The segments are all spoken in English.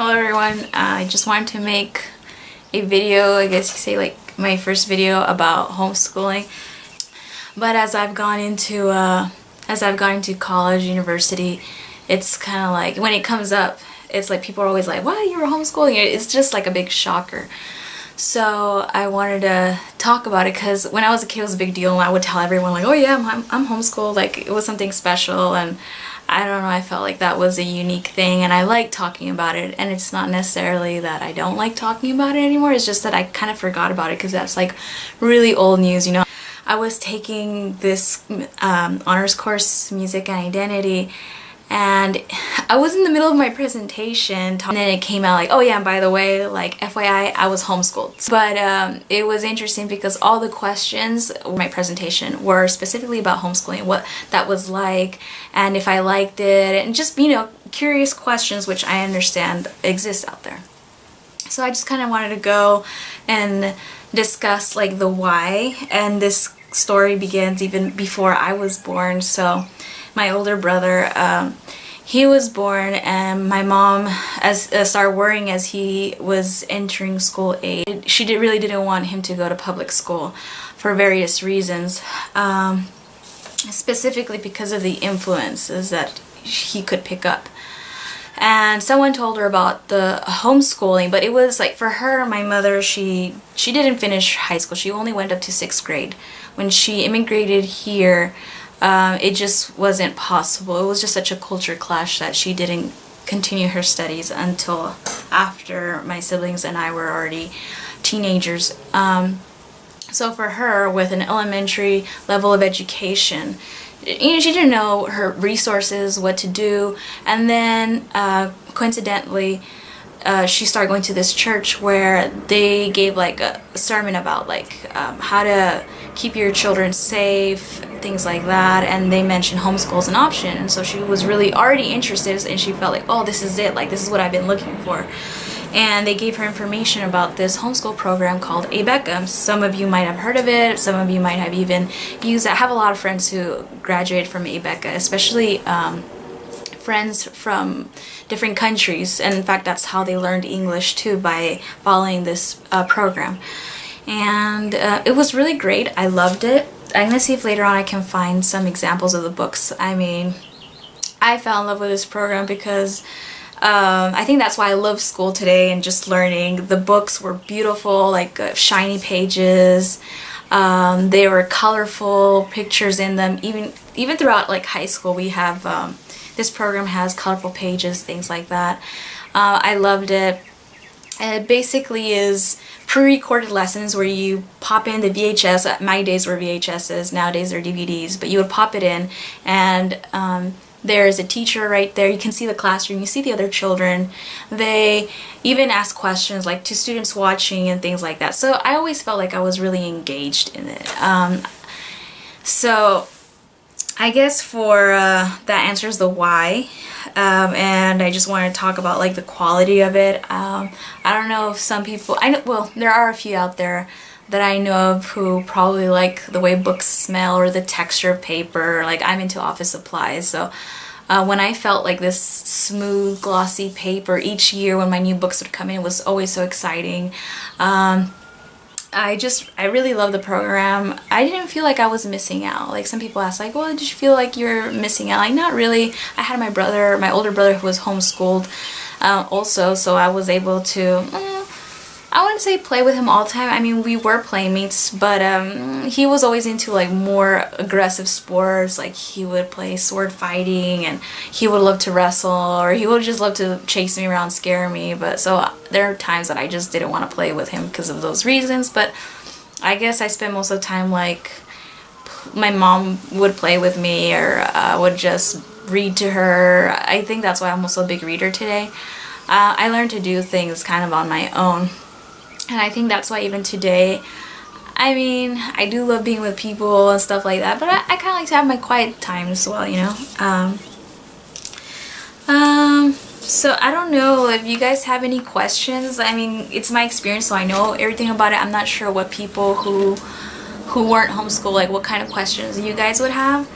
Hello everyone, I just wanted to make a video, I guess you say like my first video about homeschooling. But as I've gone into college, university, it's kind of like when it comes up, it's like people are always like, "Wow, you were homeschooling." It's just like a big shocker. So I wanted to talk about it because when I was a kid, it was a big deal, and I would tell everyone like, "Oh yeah, I'm homeschooled." Like it was something special, and I don't know, I felt like that was a unique thing, and I like talking about it. And it's not necessarily that I don't like talking about it anymore, it's just that I kind of forgot about it because that's like really old news, you know. I was taking this honors course, music and identity, and I was in the middle of my presentation and then it came out like, oh yeah, and by the way, like FYI, I was homeschooled. But it was interesting because all the questions in my presentation were specifically about homeschooling, what that was like, and if I liked it, and just, you know, curious questions which I understand exist out there. So I just kind of wanted to go and discuss like the why, and this story begins even before I was born. So my older brother, he was born, and my mom started worrying as he was entering school age. She really didn't want him to go to public school for various reasons, specifically because of the influences that he could pick up. And someone told her about the homeschooling, but it was like, for her, my mother, she didn't finish high school. She only went up to 6th grade. When she immigrated here, it just wasn't possible. It was just such a culture clash that she didn't continue her studies until after my siblings and I were already teenagers. So for her, with an elementary level of education, you know, she didn't know her resources, what to do, and then coincidentally, she started going to this church where they gave like a sermon about like how to keep your children safe, things like that, and they mentioned homeschool as an option. And so she was really already interested, and she felt like, oh, this is it, like this is what I've been looking for. And they gave her information about this homeschool program called ABECA. Some of you might have heard of it, some of you might have even used it. I have a lot of friends who graduated from ABECA, especially friends from different countries, and in fact that's how they learned English too, by following this program. And it was really great. I loved it. I'm gonna see if later on I can find some examples of the books. I mean, I fell in love with this program because I think that's why I love school today and just learning. The books were beautiful, like shiny pages. They were colorful, pictures in them. Even throughout like high school, we have this program has colorful pages, things like that. I loved it. It basically is pre-recorded lessons where you pop in the VHS. My days were VHSs, nowadays they're DVDs, but you would pop it in, and there's a teacher right there. You can see the classroom, you see the other children. They even ask questions like to students watching and things like that. So I always felt like I was really engaged in it. So I guess for that answers the why, and I just want to talk about like the quality of it. I don't know if some people, I know, well, there are a few out there that I know of who probably like the way books smell or the texture of paper. Like I'm into office supplies, so when I felt like this smooth glossy paper each year when my new books would come in, it was always so exciting. I really love the program. I didn't feel like I was missing out. Like some people ask like, well, did you feel like you're missing out? Like not really. I had my older brother who was homeschooled also, so I was able to, I wouldn't say play with him all the time. I mean, we were playmates, but he was always into like more aggressive sports. Like he would play sword fighting, and he would love to wrestle, or he would just love to chase me around, scare me. But so there are times that I just didn't want to play with him because of those reasons. But I guess I spent most of the time like my mom would play with me, or would just read to her. I think that's why I'm also a big reader today. I learned to do things kind of on my own. And I think that's why even today, I mean, I do love being with people and stuff like that, but I kind of like to have my quiet time as well, you know. So I don't know if you guys have any questions. I mean, it's my experience, so I know everything about it. I'm not sure what people who weren't homeschooled, like what kind of questions you guys would have.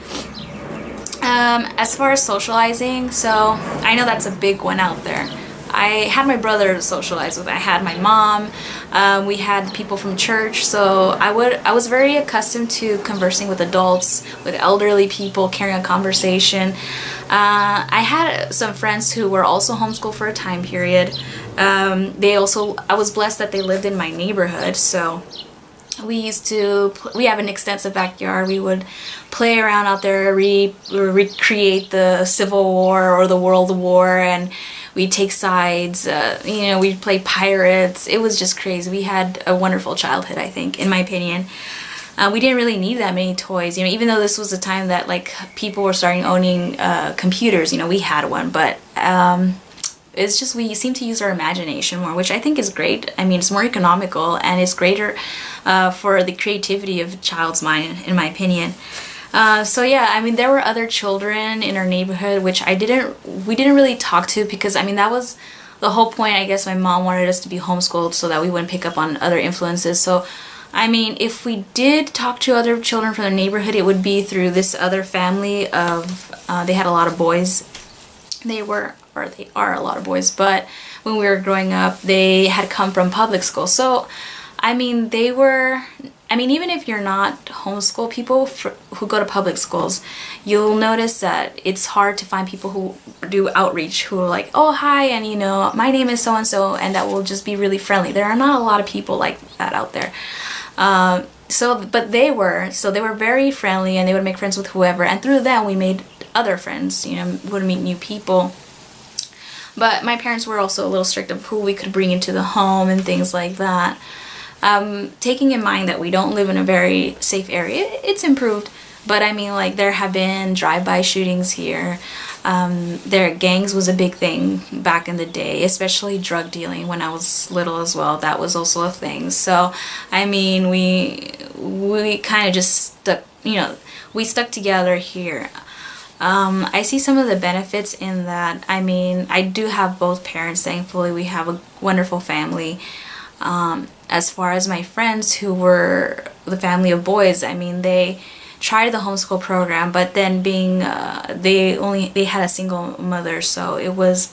As far as socializing, so I know that's a big one out there. I had my brother to socialize with. I had my mom. We had people from church. So I was very accustomed to conversing with adults, with elderly people, carrying a conversation. I had some friends who were also homeschooled for a time period. I was blessed that they lived in my neighborhood, so we have an extensive backyard. We would play around out there, recreate the Civil War or the World War, and we'd take sides. We'd play pirates. It was just crazy. We had a wonderful childhood, I think, in my opinion. We didn't really need that many toys, even though this was a time that like people were starting owning computers. We had one, but it's just we seem to use our imagination more, which I think is great. I mean, it's more economical and it's greater for the creativity of a child's mind, in my opinion. So yeah, I mean, there were other children in our neighborhood which we didn't really talk to, because I mean that was the whole point. I guess my mom wanted us to be homeschooled so that we wouldn't pick up on other influences. So I mean, if we did talk to other children from the neighborhood, it would be through this other family of they had a lot of boys. They are a lot of boys, but when we were growing up, they had come from public school. So I mean, even if you're not homeschool, people who go to public schools, you'll notice that it's hard to find people who do outreach, who are like, oh, hi, and my name is so-and-so, and that will just be really friendly. There are not a lot of people like that out there. But they were very friendly, and they would make friends with whoever, and through them we made other friends, would meet new people. But my parents were also a little strict of who we could bring into the home and things like that. Taking in mind that we don't live in a very safe area, it's improved. But I mean, like, there have been drive-by shootings here. Gangs was a big thing back in the day, especially drug dealing when I was little as well. That was also a thing. So, I mean, we kind of just stuck together here. I see some of the benefits in that. I mean, I do have both parents, thankfully. We have a wonderful family. As far as my friends who were the family of boys, I mean, they tried the homeschool program, but then being they had a single mother, so it was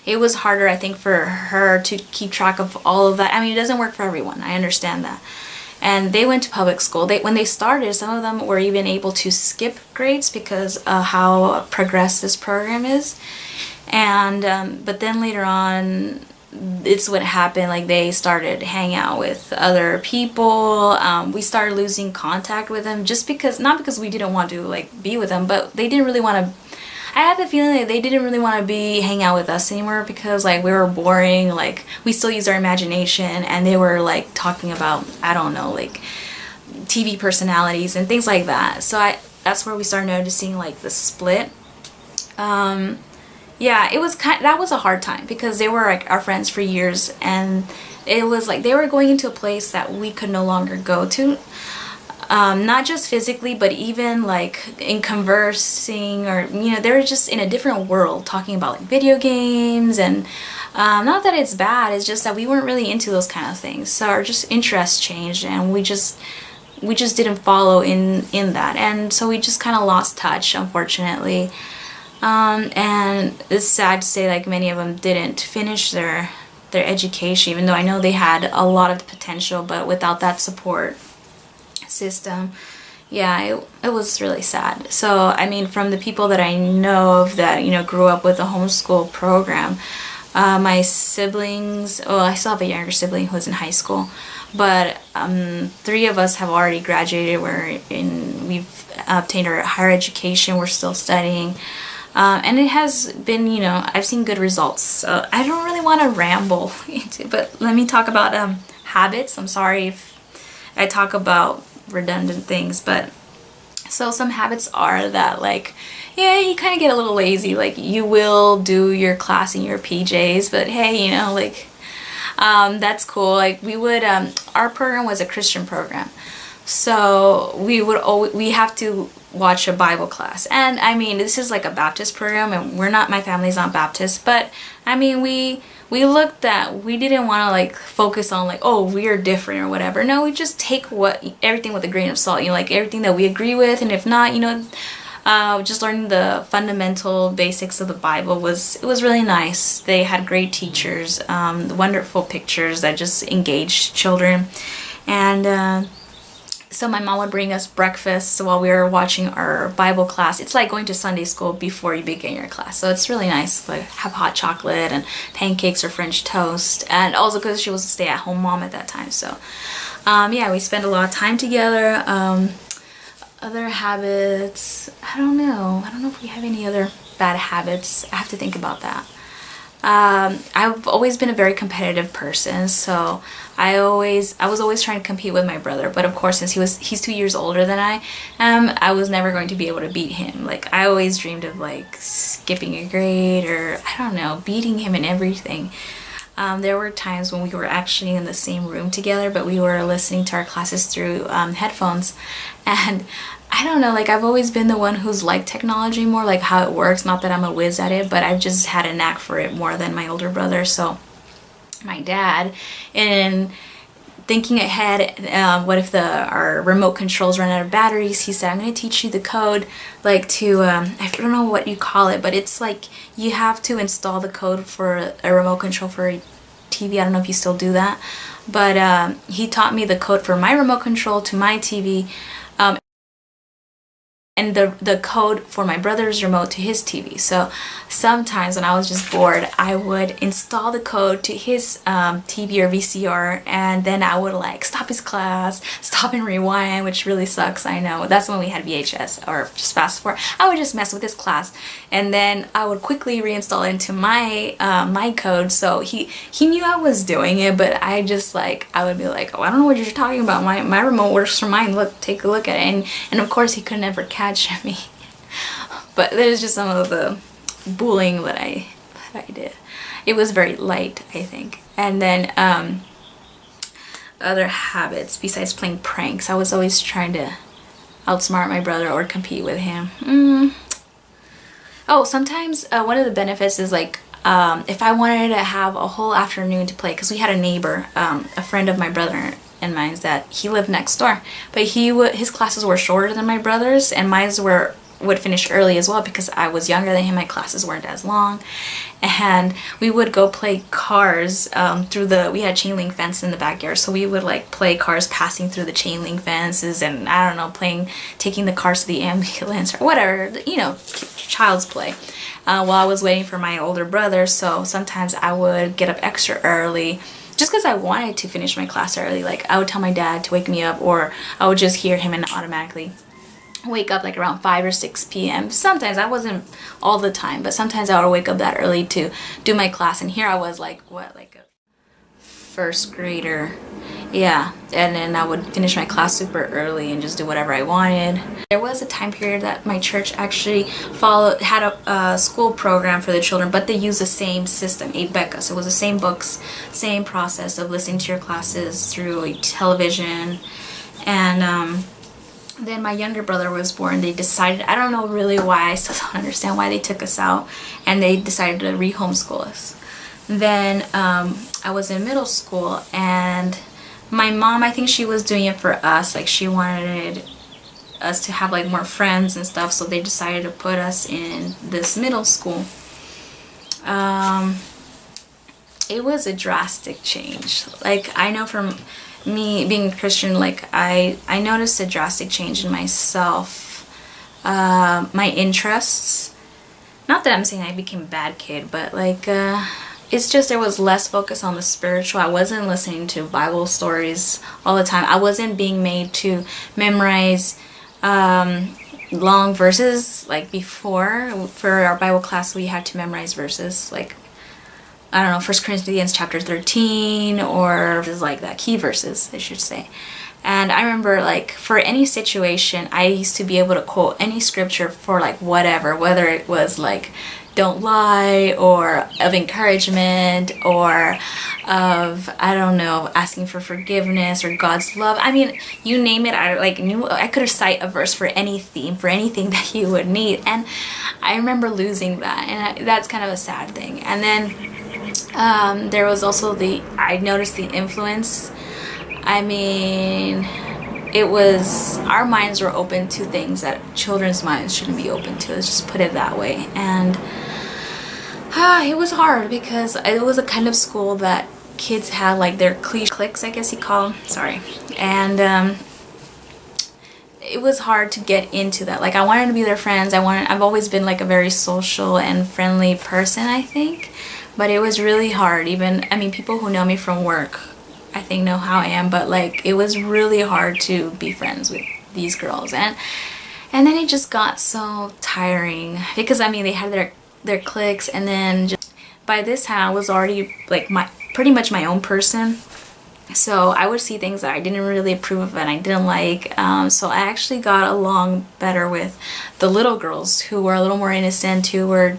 harder, I think, for her to keep track of all of that. I mean, it doesn't work for everyone. I understand that. And they went to public school. When they started, some of them were even able to skip grades because of how progressed this program is. And but then later on, it's what happened. Like, they started hanging out with other people. We started losing contact with them not because we didn't want to like be with them, but they didn't really want to. I had the feeling that they didn't really want to hang out with us anymore, because like we were boring. Like, we still use our imagination, and they were like talking about, I don't know, like TV personalities and things like that. So that's where we started noticing like the split. Yeah, that was a hard time, because they were like our friends for years, and it was like they were going into a place that we could no longer go to. Not just physically, but even like in conversing, or they were just in a different world, talking about like video games, and not that it's bad, it's just that we weren't really into those kind of things. So our just interests changed, and we just didn't follow in that, and so we just kind of lost touch, unfortunately. And it's sad to say, like, many of them didn't finish their education, even though I know they had a lot of potential, but without that support system, yeah, it was really sad. So, I mean, from the people that I know of that, grew up with a homeschool program, my siblings, I still have a younger sibling who was in high school, but 3 of us have already graduated. We've obtained our higher education. We're still studying. And it has been, I've seen good results. So I don't really want to ramble but let me talk about habits. I'm sorry if I talk about redundant things, but so some habits are that, like, yeah, you kind of get a little lazy. Like, you will do your class in your PJs, but hey, that's cool. Like, we would, our program was a Christian program, so we have to watch a Bible class. And I mean, this is like a Baptist program, and my family's not Baptist, but I mean, we didn't want to like focus on like, oh, we're different or whatever. No, we just take everything with a grain of salt, like everything that we agree with, and if not, Just learning the fundamental basics of the Bible it was really nice. They had great teachers, wonderful pictures that just engaged children. And so my mom would bring us breakfast while we were watching our Bible class. It's like going to Sunday school before you begin your class. So it's really nice. Like have hot chocolate and pancakes or French toast. And also because she was a stay-at-home mom at that time. So yeah, we spent a lot of time together. Other habits, I don't know if we have any other bad habits. I have to think about that. I've always been a very competitive person, so I was always trying to compete with my brother. But of course, since he's 2 years older than I am, I was never going to be able to beat him. Like I always dreamed of like skipping a grade, or I don't know, beating him in everything. There were times when we were actually in the same room together, but we were listening to our classes through headphones. And I don't know, like I've always been the one who's liked technology more, like how it works. Not that I'm a whiz at it, but I've just had a knack for it more than my older brother. So my dad, in thinking ahead, what if our remote controls run out of batteries, he said, I'm going to teach you the code, like to, I don't know what you call it, but it's like you have to install the code for a remote control for a TV. I don't know if you still do that, but he taught me the code for my remote control to my TV, and the code for my brother's remote to his TV. So sometimes when I was just bored, I would install the code to his TV or VCR, and then I would like stop his class, stop and rewind, which really sucks, I know. That's when we had VHS, or just fast forward. I would just mess with his class, and then I would quickly reinstall it into my my code. So he knew I was doing it, but I just like, I would be like, oh, I don't know what you're talking about. My remote works for mine. Look, take a look at it. And of course he could never catch me. But there's just some of the bullying that I did. It was very light, I think. And then other habits besides playing pranks, I was always trying to outsmart my brother or compete with him. Oh, sometimes one of the benefits is like if I wanted to have a whole afternoon to play, because we had a neighbor, a friend of my brother and mine's, that he lived next door, but his classes were shorter than my brother's, and mine would finish early as well because I was younger than him. My classes weren't as long, and we would go play cars we had chain link fence in the backyard, so we would like play cars passing through the chain link fences, and I don't know, taking the cars to the ambulance or whatever, you know, child's play, while I was waiting for my older brother. So sometimes I would get up extra early just because I wanted to finish my class early. Like I would tell my dad to wake me up, or I would just hear him and automatically wake up like around 5 or 6 p.m. Sometimes, I wasn't all the time, but sometimes I would wake up that early to do my class. And here I was like, what, like a first grader. Yeah, and then I would finish my class super early and just do whatever I wanted. There was a time period that my church actually had a school program for the children, but they used the same system, 8 becas. So it was the same books, same process of listening to your classes through a television. And then my younger brother was born. They decided, I don't know really why, I still don't understand why they took us out, and they decided to re-homeschool us. Then I was in middle school, and my mom, I think she was doing it for us. Like she wanted us to have like more friends and stuff, so they decided to put us in this middle school. It was a drastic change. Like I know from me being Christian, like I noticed a drastic change in myself, my interests. Not that I'm saying I became a bad kid, but like it's just there was less focus on the spiritual. I wasn't listening to Bible stories all the time. I wasn't being made to memorize long verses like before. For our Bible class, we had to memorize verses like, I don't know, 1 Corinthians chapter 13, or just like that, key verses, I should say. And I remember like for any situation, I used to be able to quote any scripture for like whatever, whether it was like don't lie, or of encouragement, or of, I don't know, asking for forgiveness or God's love. I mean, you name it, I could cite a verse for any theme, for anything that you would need. And I remember losing that, and that's kind of a sad thing. And then there was also I noticed the influence. I mean, it was, our minds were open to things that children's minds shouldn't be open to. Let's just put it that way. And it was hard because it was a kind of school that kids had like their cliques, I guess you call them. Sorry. And it was hard to get into that. Like, I wanted to be their friends. I've always been like a very social and friendly person, I think. But it was really hard. Even, I mean, people who know me from work, I think, know how I am, but like, it was really hard to be friends with these girls. And then it just got so tiring because, I mean, they had their cliques, and then just, by this time I was already like pretty much my own person. So I would see things that I didn't really approve of and I didn't like. So I actually got along better with the little girls who were a little more innocent, who were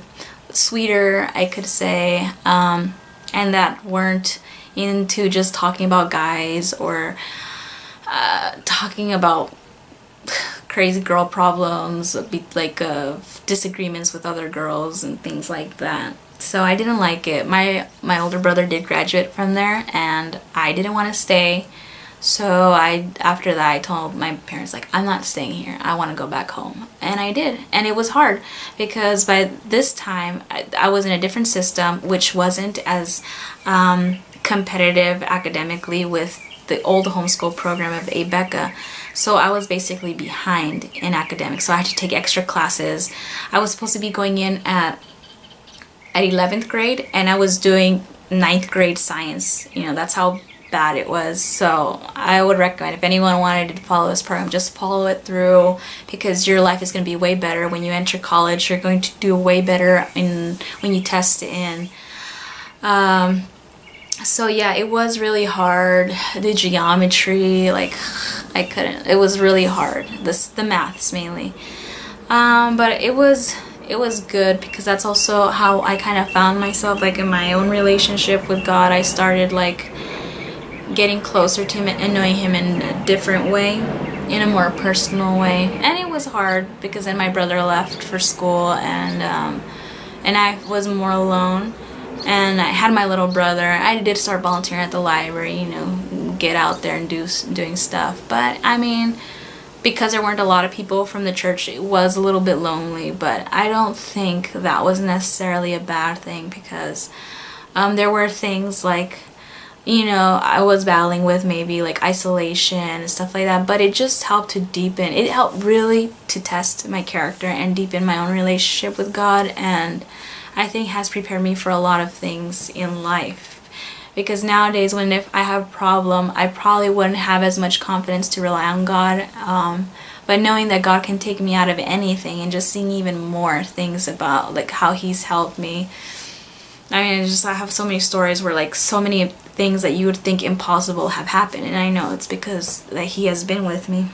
sweeter, I could say, and that weren't into just talking about guys or talking about crazy girl problems, like disagreements with other girls and things like that. So I didn't like it. My older brother did graduate from there, and I didn't want to stay. So after that I told my parents, like, I'm not staying here. I want to go back home. And I did. And it was hard because by this time I was in a different system, which wasn't as competitive academically with the old homeschool program of ABECA. So I was basically behind in academics. So I had to take extra classes. I was supposed to be going in at 11th grade, and I was doing 9th grade science. You know, that's how bad it was. So I would recommend, if anyone wanted to follow this program, just follow it through, because your life is going to be way better when you enter college. You're going to do way better when you test in. So yeah, it was really hard. The geometry, like, I couldn't. It was really hard. The maths mainly. But it was good because that's also how I kind of found myself, like, in my own relationship with God. I started like getting closer to him and knowing him in a different way, in a more personal way. And it was hard because then my brother left for school, and I was more alone. And I had my little brother. I did start volunteering at the library, you know, get out there and doing stuff. But I mean, because there weren't a lot of people from the church, it was a little bit lonely. But I don't think that was necessarily a bad thing, because there were things like, you know, I was battling with maybe like isolation and stuff like that, but it just helped to deepen. It helped really to test my character and deepen my own relationship with God, and I think has prepared me for a lot of things in life. Because nowadays, if I have a problem, I probably wouldn't have as much confidence to rely on God. But knowing that God can take me out of anything, and just seeing even more things about like how he's helped me. I mean, I have so many stories where like so many things that you would think impossible have happened, and I know it's because that he has been with me.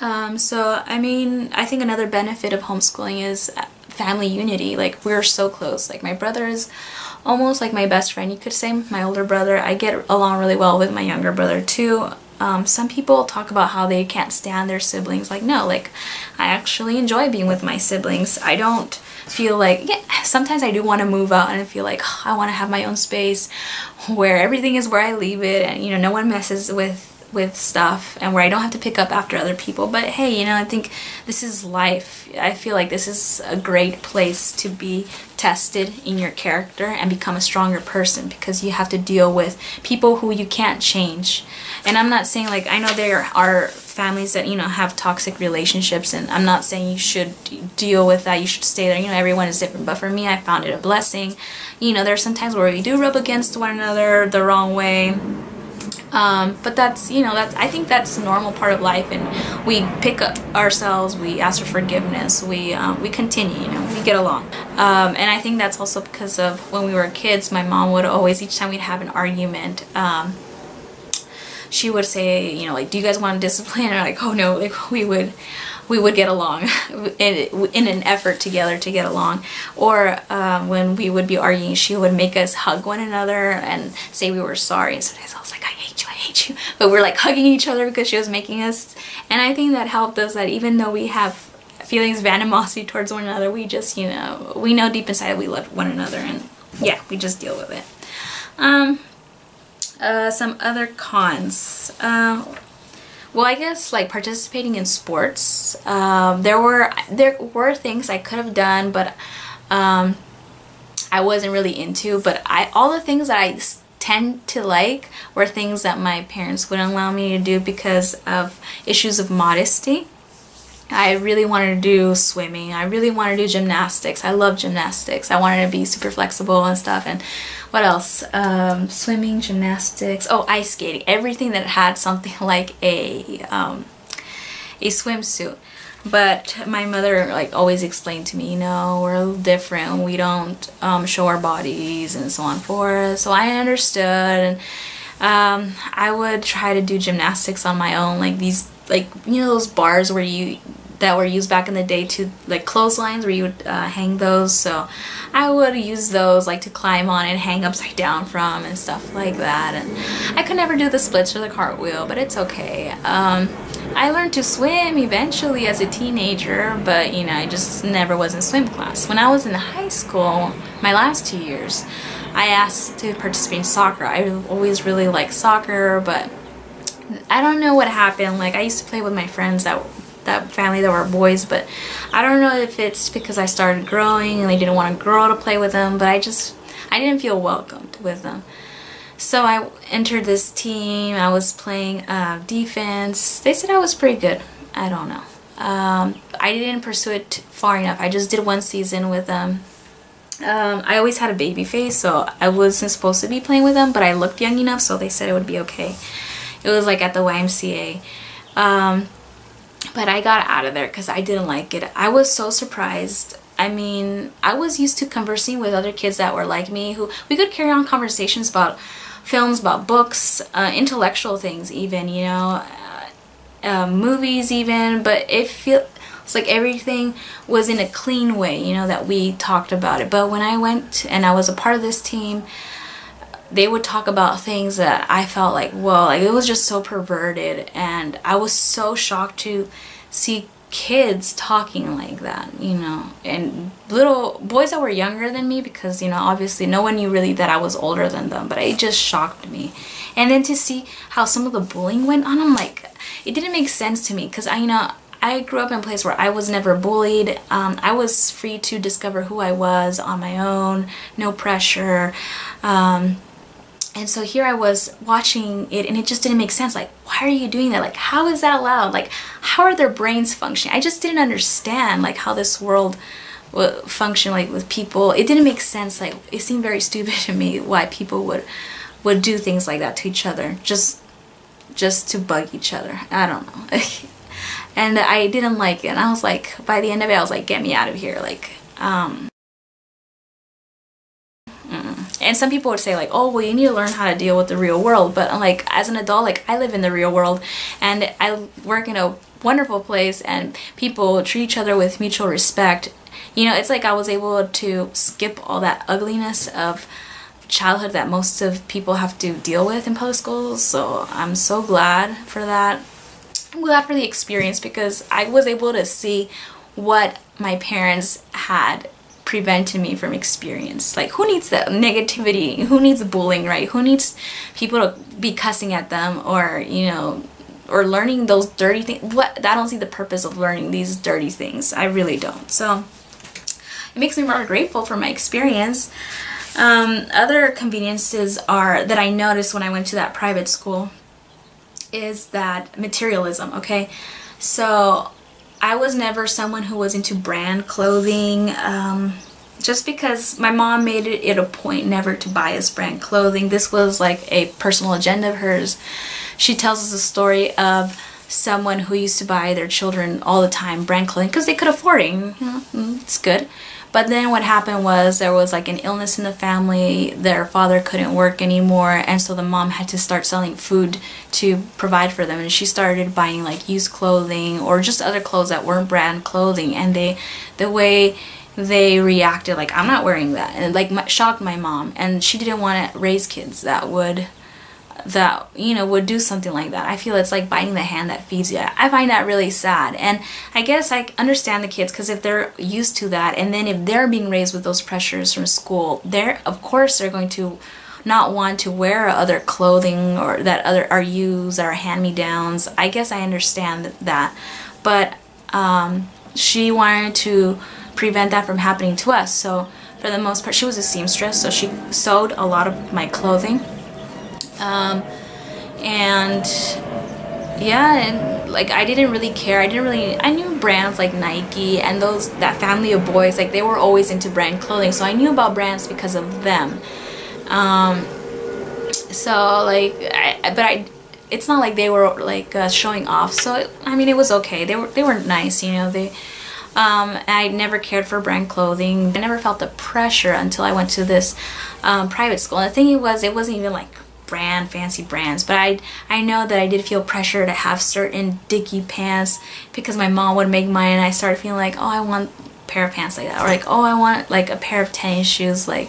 So I mean, I think another benefit of homeschooling is family unity. Like, we're so close. Like, my brother is almost like my best friend, you could say. My older brother, I get along really well with my younger brother too. Some people talk about how they can't stand their siblings. Like, no, like, I actually enjoy being with my siblings. I don't feel like, yeah, sometimes I do want to move out and I feel like, oh, I want to have my own space where everything is where I leave it, and, you know, no one messes with stuff, and where I don't have to pick up after other people. But hey, you know, I think this is life. I feel like this is a great place to be tested in your character and become a stronger person, because you have to deal with people who you can't change. And I'm not saying, like, I know there are families that, you know, have toxic relationships, and I'm not saying you should deal with that, you should stay there. You know, everyone is different. But for me, I found it a blessing. You know, there's some times where we do rub against one another the wrong way. But that's, you know, I think that's a normal part of life, and we pick up ourselves, we ask for forgiveness, we continue, you know, we get along. And I think that's also because of when we were kids, my mom would always, each time we'd have an argument, she would say, you know, like, do you guys want to discipline? And like, oh no, like, we would get along in an effort together to get along. Or when we would be arguing, she would make us hug one another and say we were sorry. And sometimes I was like, I hate you. But we're like hugging each other because she was making us. And I think that helped us, that even though we have feelings of animosity towards one another, we just, you know, we know deep inside we love one another, and yeah, we just deal with it. Some other cons. well, I guess like participating in sports. There were things I could have done, but I wasn't really into. But all the things that I tend to like were things that my parents wouldn't allow me to do because of issues of modesty. I really wanted to do swimming. I really wanted to do gymnastics. I love gymnastics. I wanted to be super flexible and stuff. And what else? Swimming, gymnastics. Oh, ice skating. Everything that had something like a swimsuit. But my mother like always explained to me, you know, we're a little different. We don't show our bodies and so on and forth. So I understood, and I would try to do gymnastics on my own, like these, like, you know, those bars that were used back in the day to, like, clotheslines where you would hang those. So I would use those like to climb on and hang upside down from and stuff like that. And I could never do the splits or the cartwheel, but it's okay. I learned to swim eventually as a teenager, but you know, I just never was in swim class. When I was in high school, my last 2 years, I asked to participate in soccer. I always really liked soccer, but I don't know what happened. Like, I used to play with my friends that family that were boys, but I don't know if it's because I started growing and they didn't want a girl to play with them, but I didn't feel welcomed with them. So I entered this team. I was playing defense. They said I was pretty good. I don't know. I didn't pursue it far enough. I just did 1 season with them. I always had a baby face, so I wasn't supposed to be playing with them, but I looked young enough, so they said it would be okay. It was like at the YMCA. But I got out of there because I didn't like it. I was so surprised. I mean, I was used to conversing with other kids that were like me, who we could carry on conversations about films, about books, intellectual things even, you know, movies even, but it feels like everything was in a clean way, you know, that we talked about it. But when I went and I was a part of this team, they would talk about things that I felt like, whoa, like it was just so perverted, and I was so shocked to see kids talking like that, you know, and little boys that were younger than me, because, you know, obviously no one knew really that I was older than them, but it just shocked me. And then to see how some of the bullying went on, I'm like, it didn't make sense to me, because I grew up in a place where I was never bullied. I was free to discover who I was on my own, no pressure. And so here I was watching it, and it just didn't make sense. Like, why are you doing that? Like, how is that allowed? Like, how are their brains functioning? I just didn't understand, like, how this world would function, like, with people. It didn't make sense. Like, it seemed very stupid to me why people would do things like that to each other, just to bug each other. I don't know. And I didn't like it. And I was like, by the end of it, I was like, get me out of here. Like, And some people would say like, oh, well, you need to learn how to deal with the real world. But like, as an adult, like, I live in the real world, and I work in a wonderful place, and people treat each other with mutual respect. You know, it's like I was able to skip all that ugliness of childhood that most of people have to deal with in public schools. So I'm so glad for that. I'm glad for the experience, because I was able to see what my parents had prevented me from experience. Like, who needs that negativity? Who needs bullying, right? Who needs people to be cussing at them, or, you know, or learning those dirty things? What? I don't see the purpose of learning these dirty things. I really don't. So it makes me more grateful for my experience. Other conveniences that I noticed when I went to that private school is that materialism, okay? So I was never someone who was into brand clothing, just because my mom made it a point never to buy us brand clothing. This was like a personal agenda of hers. She tells us a story of someone who used to buy their children all the time brand clothing because they could afford it. It's good. But then what happened was there was like an illness in the family. Their father couldn't work anymore, and so the mom had to start selling food to provide for them. And she started buying like used clothing or just other clothes that weren't brand clothing. And the way they reacted, like, I'm not wearing that, and like shocked my mom. And she didn't want to raise kids that would do something like that. I feel it's like biting the hand that feeds you. I find that really sad. And I guess I understand the kids, because if they're used to that, and then if they're being raised with those pressures from school, of course they're going to not want to wear other clothing or that other are used or hand-me-downs. I guess I understand that, but she wanted to prevent that from happening to us. So for the most part, she was a seamstress, so she sewed a lot of my clothing. And yeah, and like I didn't really care. I knew brands like Nike and that family of boys, like they were always into brand clothing, so I knew about brands because of them. So like it's not like they were like showing off, so I mean it was okay. They were nice, you know. I never cared for brand clothing. I never felt the pressure until I went to this private school. And the thing was, it wasn't even like fancy brands, but I know that I did feel pressure to have certain dicky pants because my mom would make mine, and I started feeling like, oh, I want a pair of pants like that, or like, oh, I want like a pair of tennis shoes, like,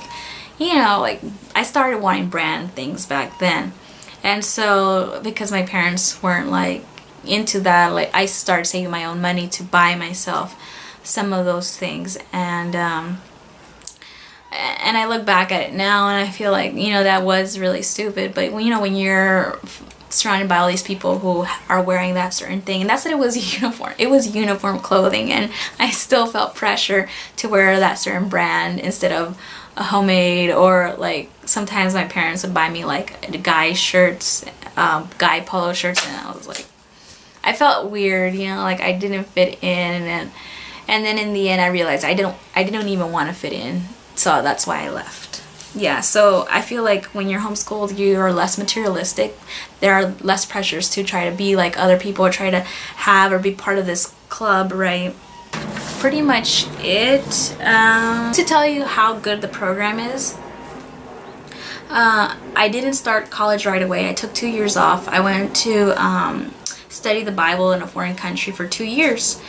you know, like I started wanting brand things back then. And so because my parents weren't like into that, like I started saving my own money to buy myself some of those things. And I look back at it now and I feel like, you know, that was really stupid. But you know, when you're surrounded by all these people who are wearing that certain thing, and that's what it was, uniform. It was uniform clothing, and I still felt pressure to wear that certain brand instead of a homemade, or like sometimes my parents would buy me like guy shirts, guy polo shirts, and I was like, I felt weird, you know, like I didn't fit in, and then in the end I realized I didn't even want to fit in, so that's why I left. Yeah, so I feel like when you're homeschooled, you are less materialistic. There are less pressures to try to be like other people or try to have or be part of this club, right? Pretty much it. To tell you how good the program is, I didn't start college right away. I took 2 years off. I went to study the Bible in a foreign country for 2 years.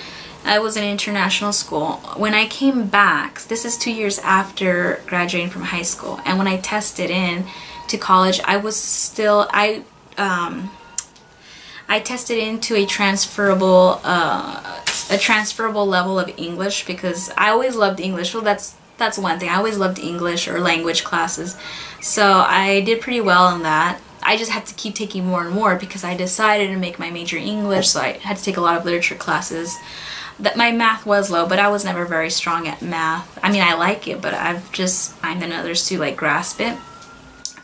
I was in international school. When I came back, this is 2 years after graduating from high school, and when I tested in to college, I was still, I tested into a transferable level of English, because I always loved English. Well, that's one thing. I always loved English or language classes, so I did pretty well in that. I just had to keep taking more and more because I decided to make my major English, so I had to take a lot of literature classes. That my math was low, but I was never very strong at math. I mean, I like it, but I've just find than others to like grasp it.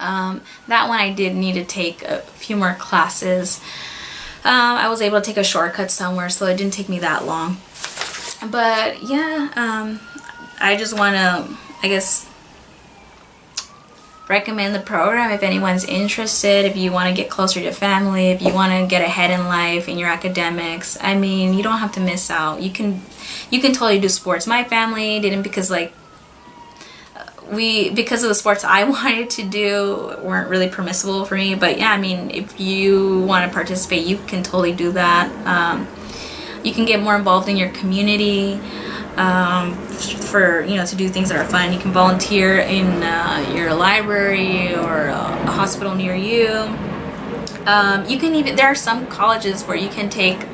That one I did need to take a few more classes. I was able to take a shortcut somewhere, so it didn't take me that long. But yeah, I just want to, I guess, recommend the program if anyone's interested, if you want to get closer to family, if you want to get ahead in life in your academics. I mean, you don't have to miss out. You can totally do sports. My family didn't, because like because of the sports I wanted to do weren't really permissible for me. But yeah, I mean, if you want to participate, you can totally do that. You can get more involved in your community. For, you know, to do things that are fun. You can volunteer in your library or a hospital near you. You can even, there are some colleges where you can take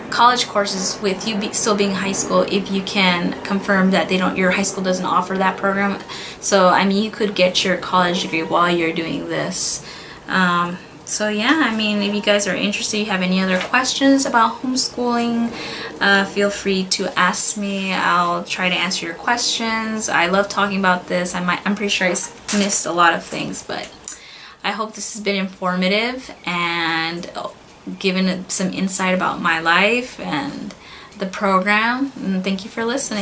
college courses with you still being high school if you can confirm that your high school doesn't offer that program. So I mean, you could get your college degree while you're doing this. So yeah, I mean, if you guys are interested, you have any other questions about homeschooling, feel free to ask me. I'll try to answer your questions. I love talking about this. I'm pretty sure I missed a lot of things, but I hope this has been informative and given some insight about my life and the program. And thank you for listening.